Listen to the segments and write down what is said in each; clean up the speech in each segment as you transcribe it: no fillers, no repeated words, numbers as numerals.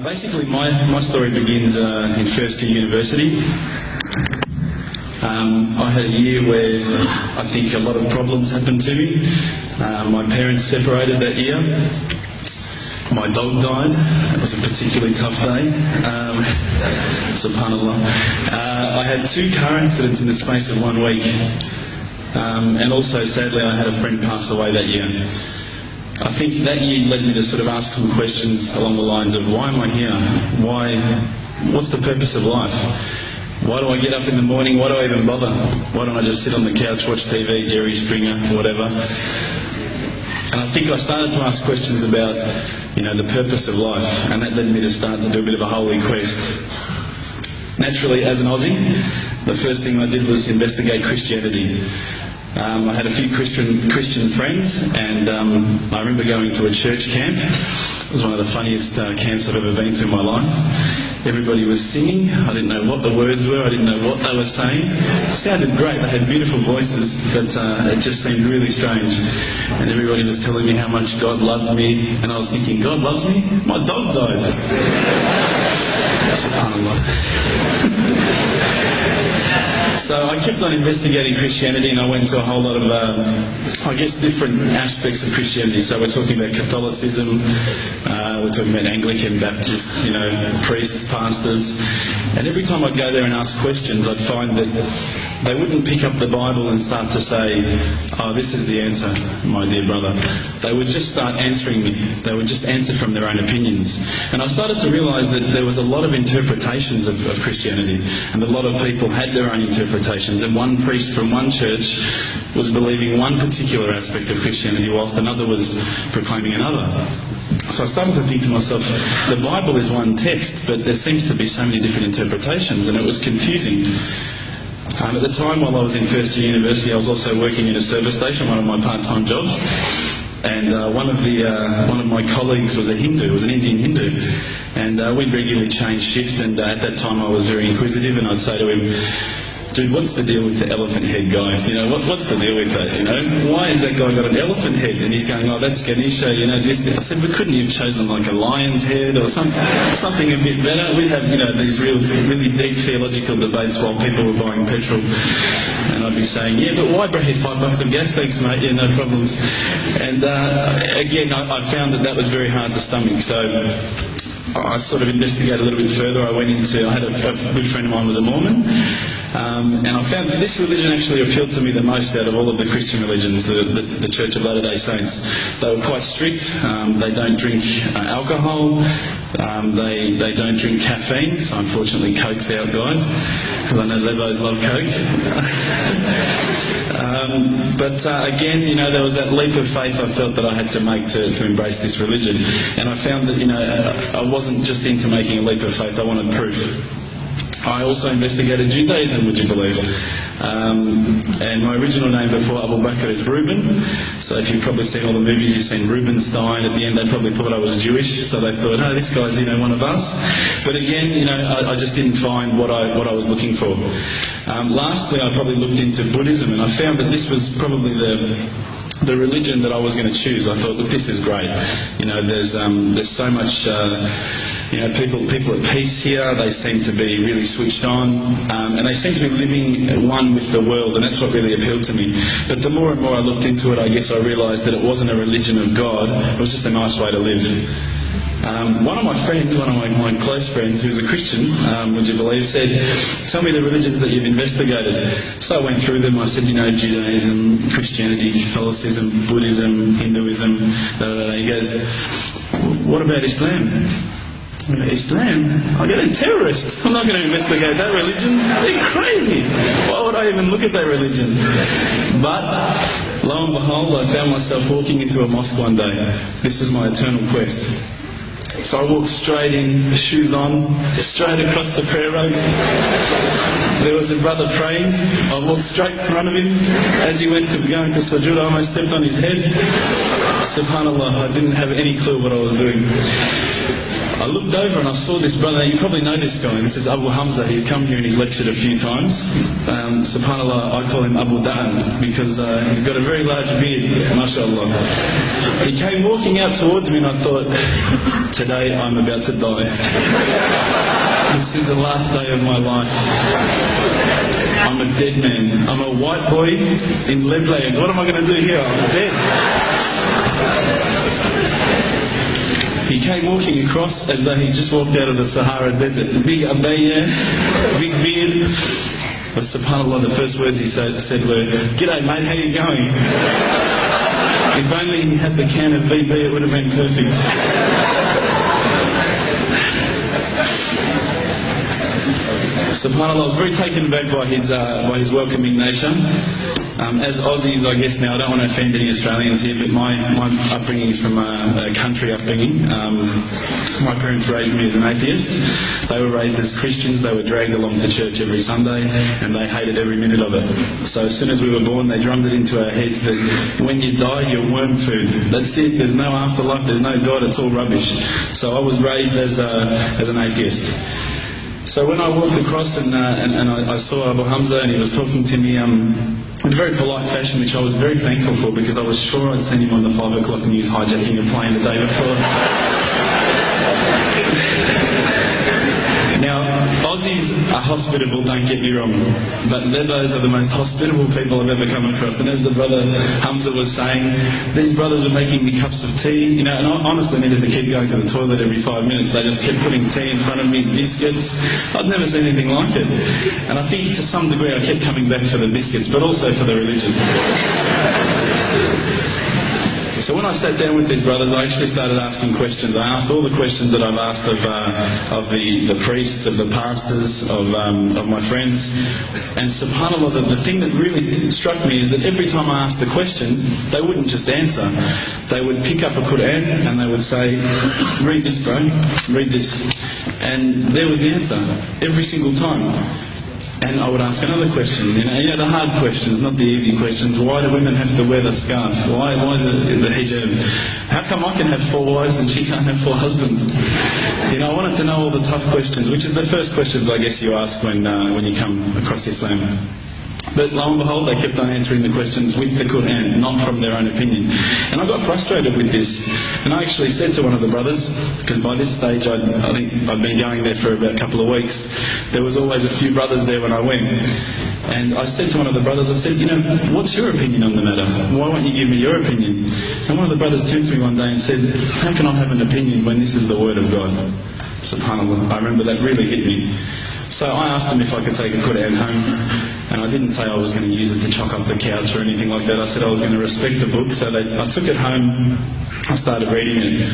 Basically, my story begins in first year university. I had a year where I think a lot of problems happened to me. My parents separated that year. My dog died. It was a particularly tough day. Subhanallah. I had 2 car accidents in the space of 1 week. And also, sadly, I had a friend pass away that year. I think that year led me to sort of ask some questions along the lines of, why am I here? What's the purpose of life? Why do I get up in the morning? Why do I even bother? Why don't I just sit on the couch, watch TV, Jerry Springer, whatever? And I think I started to ask questions about, the purpose of life, and that led me to start to do a bit of a holy quest. Naturally, as an Aussie, the first thing I did was investigate Christianity. I had a few Christian friends, and I remember going to a church camp. It was one of the funniest camps I've ever been to in my life. Everybody was singing. I didn't know what the words were. I didn't know what they were saying. It sounded great. They had beautiful voices, but it just seemed really strange. And everybody was telling me how much God loved me, and I was thinking, God loves me? My dog died. So I kept on investigating Christianity, and I went to a whole lot of, different aspects of Christianity. So we're talking about Catholicism, we're talking about Anglican, Baptist, priests, pastors. And every time I'd go there and ask questions, I'd find that they wouldn't pick up the Bible and start to say, oh, this is the answer, my dear brother. They would just start answering me. They would just answer from their own opinions. And I started to realise that there was a lot of interpretations of Christianity, and a lot of people had their own interpretations, and one priest from one church was believing one particular aspect of Christianity whilst another was proclaiming another. So I started to think to myself, the Bible is one text, but there seems to be so many different interpretations, and it was confusing. At the time, while I was in first year university, I was also working in a service station, one of my part-time jobs. And one of my colleagues was a Hindu, was an Indian Hindu, and we'd regularly change shift. And at that time, I was very inquisitive, and I'd say to him, dude, what's the deal with the elephant head guy? What's the deal with that? Why has that guy got an elephant head? And he's going, oh, that's Ganesha, this. I said, but couldn't you have chosen like a lion's head or something a bit better? We'd have, these really deep theological debates while people were buying petrol. And I'd be saying, yeah, but why break $5 of gas? Thanks, mate, yeah, no problems. And again, I found that was very hard to stomach. So I sort of investigated a little bit further. I had a good friend of mine was a Mormon. And I found that this religion actually appealed to me the most out of all of the Christian religions, the Church of Latter-day Saints. They were quite strict. They don't drink alcohol. They don't drink caffeine. So unfortunately, Coke's out, guys, because I know Lebos love Coke. But again, there was that leap of faith I felt that I had to make to embrace this religion. And I found that, I wasn't just into making a leap of faith. I wanted proof. I also investigated Judaism, would you believe? And my original name before Abu Bakr is Reuben. So if you've probably seen all the movies, you've seen Reubenstein. At the end, they probably thought I was Jewish, so they thought, oh, this guy's one of us. But again, I just didn't find what I was looking for. Lastly, I probably looked into Buddhism, and I found that this was probably the religion that I was going to choose. I thought, look, this is great. There's so much. People at peace here. They seem to be really switched on, and they seem to be living one with the world, and that's what really appealed to me. But the more and more I looked into it, I guess I realised that it wasn't a religion of God. It was just a nice way to live. One of my friends, one of my close friends, who's a Christian, would you believe, said, tell me the religions that you've investigated. So I went through them. I said, Judaism, Christianity, Catholicism, Buddhism, Hinduism, He goes, what about Islam? Islam? They're terrorists. I'm not going to investigate that religion. They're crazy. Why would I even look at that religion? But lo and behold, I found myself walking into a mosque one day. This was my eternal quest. So I walked straight in, shoes on, straight across the prayer road. There was a brother praying. I walked straight in front of him. As he went to go into sujood, I almost stepped on his head. Subhanallah, I didn't have any clue what I was doing. I looked over and I saw this brother. You probably know this guy. This is Abu Hamza. He's come here and he's lectured a few times. SubhanAllah, I call him Abu Da'an because he's got a very large beard, mashallah. He came walking out towards me and I thought, today I'm about to die. This is the last day of my life. I'm a dead man. I'm a white boy in Lebland. What am I going to do here? I'm dead. He came walking across as though he just walked out of the Sahara Desert. Big abaya, big beard. But subhanAllah, the first words he said were, "G'day mate, how you going?" If only he had the can of VB, it would have been perfect. SubhanAllah, I was very taken aback by his welcoming nature. As Aussies, I guess now, I don't want to offend any Australians here, but my upbringing is from a country upbringing. My parents raised me as an atheist. They were raised as Christians. They were dragged along to church every Sunday, and they hated every minute of it. So as soon as we were born, they drummed it into our heads that when you die, you're worm food. That's it. There's no afterlife. There's no God. It's all rubbish. So I was raised as an atheist. So when I walked across and I saw Abu Hamza and he was talking to me in a very polite fashion, which I was very thankful for because I was sure I'd seen him on the 5 o'clock news hijacking a plane the day before. Now, Aussies are hospitable, don't get me wrong, but Lebos are the most hospitable people I've ever come across. And as the brother Hamza was saying, these brothers are making me cups of tea, and I honestly needed to keep going to the toilet every 5 minutes. They just kept putting tea in front of me, biscuits. I'd never seen anything like it. And I think to some degree I kept coming back for the biscuits, but also for the religion. So when I sat down with these brothers, I actually started asking questions. I asked all the questions that I've asked of the priests, of the pastors, of my friends. And subhanAllah, the thing that really struck me is that every time I asked the question, they wouldn't just answer. They would pick up a Quran and they would say, "Read this, bro, read this." And there was the answer, every single time. And I would ask another question, you know, the hard questions, not the easy questions. Why do women have to wear the scarf? Why the hijab? How come I can have 4 wives and she can't have 4 husbands? You know, I wanted to know all the tough questions, which is the first questions I guess you ask when you come across Islam. But lo and behold, they kept on answering the questions with the Quran, not from their own opinion. And I got frustrated with this. And I actually said to one of the brothers, because by this stage I think I'd been going there for about a couple of weeks, there was always a few brothers there when I went. And I said to one of the brothers, I said, you know, what's your opinion on the matter? Why won't you give me your opinion? And one of the brothers turned to me one day and said, how can I have an opinion when this is the word of God? SubhanAllah, I remember that really hit me. So I asked them if I could take a Quran home, and I didn't say I was going to use it to chalk up the couch or anything like that. I said I was going to respect the book, so I took it home, I started reading it.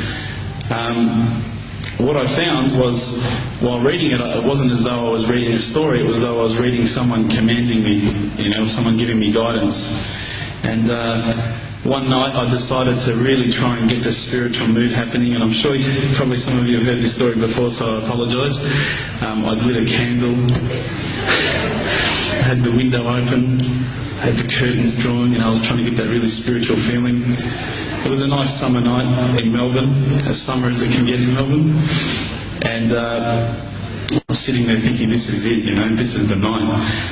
What I found was, while reading it, it wasn't as though I was reading a story, it was as though I was reading someone commanding me, you know, someone giving me guidance. And one night I decided to really try and get the spiritual mood happening, and I'm sure probably some of you have heard this story before, so I apologise. I lit a candle, had the window open, had the curtains drawn, you know, I was trying to get that really spiritual feeling. It was a nice summer night in Melbourne, as summer as it can get in Melbourne, and I was sitting there thinking, this is it, you know, this is the night.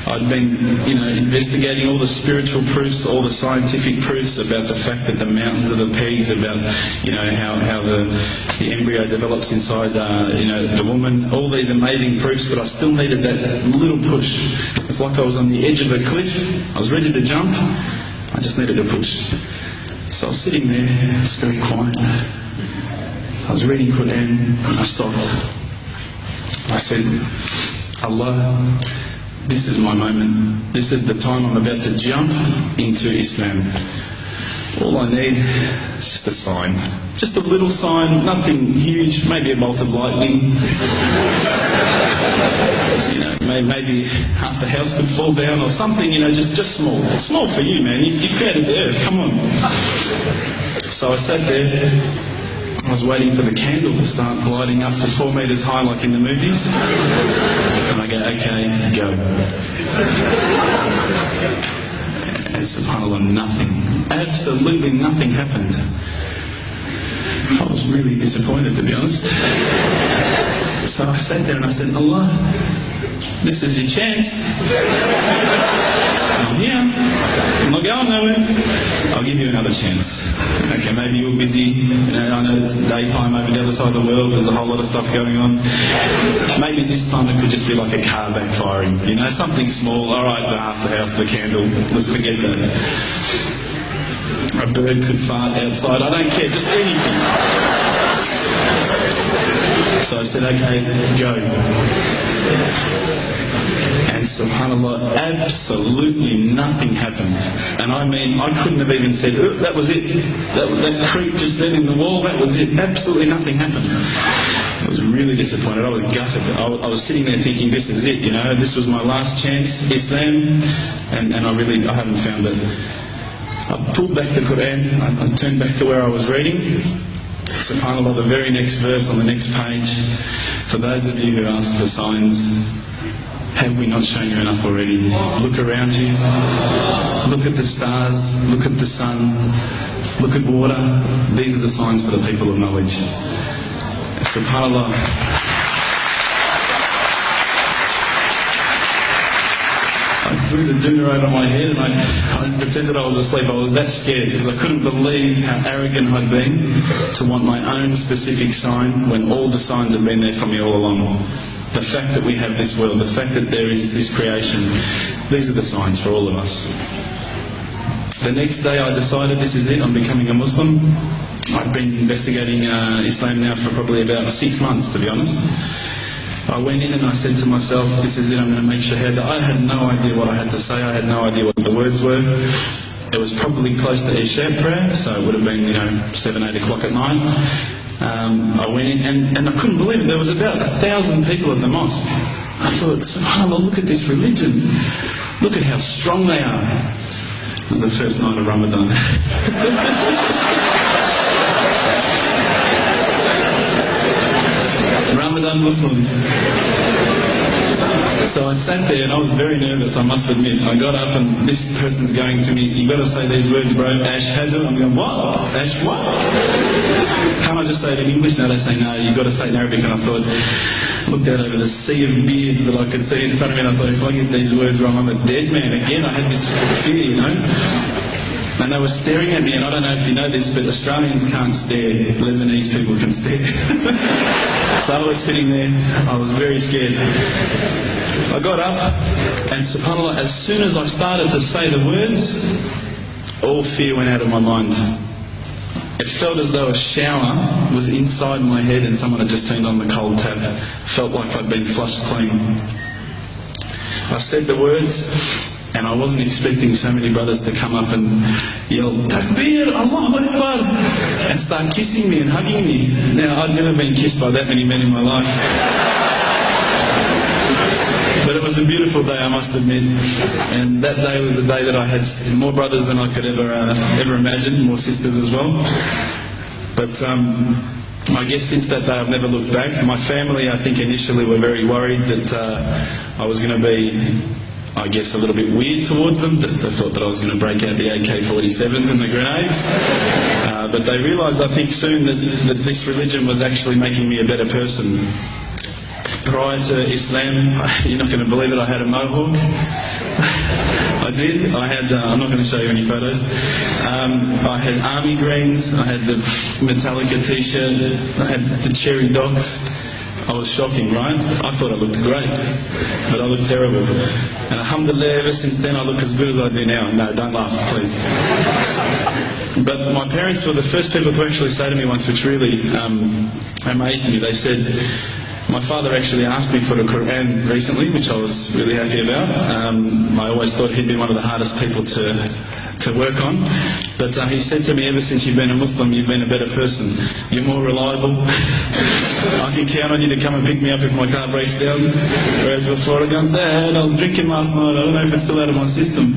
I'd been, you know, investigating all the spiritual proofs, all the scientific proofs about the fact that the mountains are the pegs, about, you know, how the embryo develops inside, you know, the woman, all these amazing proofs, but I still needed that little push. It's like I was on the edge of a cliff, I was ready to jump, I just needed a push. So I was sitting there, it was very quiet. I was reading Quran, and I stopped. I said, Allah, this is my moment. This is the time I'm about to jump into Islam. All I need is just a sign. Just a little sign, nothing huge, maybe a bolt of lightning. You know, maybe half the house could fall down or something, you know, just small. It's small for you, man. You created the earth, come on. So I sat there. I was waiting for the candle to start lighting up to 4 metres high like in the movies. And I go, okay, go. And subhanAllah, nothing. Absolutely nothing happened. I was really disappointed, to be honest. So So I sat there and I said, Allah, this is your chance. I'm here. I'm not going nowhere. I'll give you another chance. Okay, maybe you're busy. I know it's daytime over the other side of the world. There's a whole lot of stuff going on. Maybe this time it could just be like a car backfiring. Something small. All right, half the house, the candle. Let's forget that. A bird could fart outside. I don't care. Just anything. So I said, okay, go. And subhanAllah, absolutely nothing happened. And I mean, I couldn't have even said, oh, that was it. That creep just then in the wall, that was it. Absolutely nothing happened. I was really disappointed. I was gutted. I was sitting there thinking, this is it, this was my last chance, Islam, and I haven't found it. I pulled back the Quran, I turned back to where I was reading. SubhanAllah, the very next verse on the next page, for those of you who ask for signs, have we not shown you enough already? Look around you, look at the stars, look at the sun, look at water. These are the signs for the people of knowledge. SubhanAllah. I threw the doona over my head and I pretended I was asleep. I was that scared because I couldn't believe how arrogant I'd been to want my own specific sign when all the signs have been there for me all along. The fact that we have this world, the fact that there is this creation, these are the signs for all of us. The next day I decided this is it, I'm becoming a Muslim. I've been investigating Islam now for probably about 6 months, to be honest. I went in and I said to myself, this is it, I'm going to make shahada. I had no idea what I had to say, I had no idea what the words were. It was probably close to Isha prayer, so it would have been 7, 8 o'clock at night. I went in and I couldn't believe it. There was about 1,000 people at the mosque. I thought, subhanAllah, look at this religion. Look at how strong they are. It was the first night of Ramadan. Ramadan Muslims. So I sat there and I was very nervous, I must admit. I got up and this person's going to me, you got to say these words, bro, Ashhadu. I'm going, what? Ash what? Can't I just say it in English? No, they say, no, you got to say it in Arabic. And I thought, looked out over the sea of beards that I could see in front of me, and I thought, if I get these words wrong, I'm a dead man. Again, I had this fear, And they were staring at me, and I don't know if you know this, but Australians can't stare. Labanese people can stare. So I was sitting there, I was very scared. I got up, and subhanAllah, as soon as I started to say the words, all fear went out of my mind. It felt as though a shower was inside my head and someone had just turned on the cold tap. Felt like I'd been flushed clean. I said the words, and I wasn't expecting so many brothers to come up and yell, Takbir, Allahu Akbar, and start kissing me and hugging me. Now, I'd never been kissed by that many men in my life. But it was a beautiful day, I must admit. And that day was the day that I had more brothers than I could ever imagine, more sisters as well. But I guess since that day I've never looked back. My family, I think initially were very worried that I was going to be, I guess, a little bit weird towards them. They thought that I was going to break out the AK-47s and the grenades. But they realised, I think, soon that this religion was actually making me a better person. Prior to Islam, you're not going to believe it, I had a mohawk. I did. I had, I'm not going to show you any photos. I had army greens, I had the Metallica t-shirt, I had the cherry dogs. I was shocking, right? I thought I looked great, but I looked terrible. And alhamdulillah, ever since then I look as good as I do now. No, don't laugh, please. But my parents were the first people to actually say to me once, which really amazed me. They said, my father actually asked me for the Quran recently, which I was really happy about. I always thought he'd be one of the hardest people to work on. But he said to me, ever since you've been a Muslim, you've been a better person. You're more reliable. I can count on you to come and pick me up if my car breaks down. Whereas before I go, Dad, I was drinking last night, I don't know if it's still out of my system.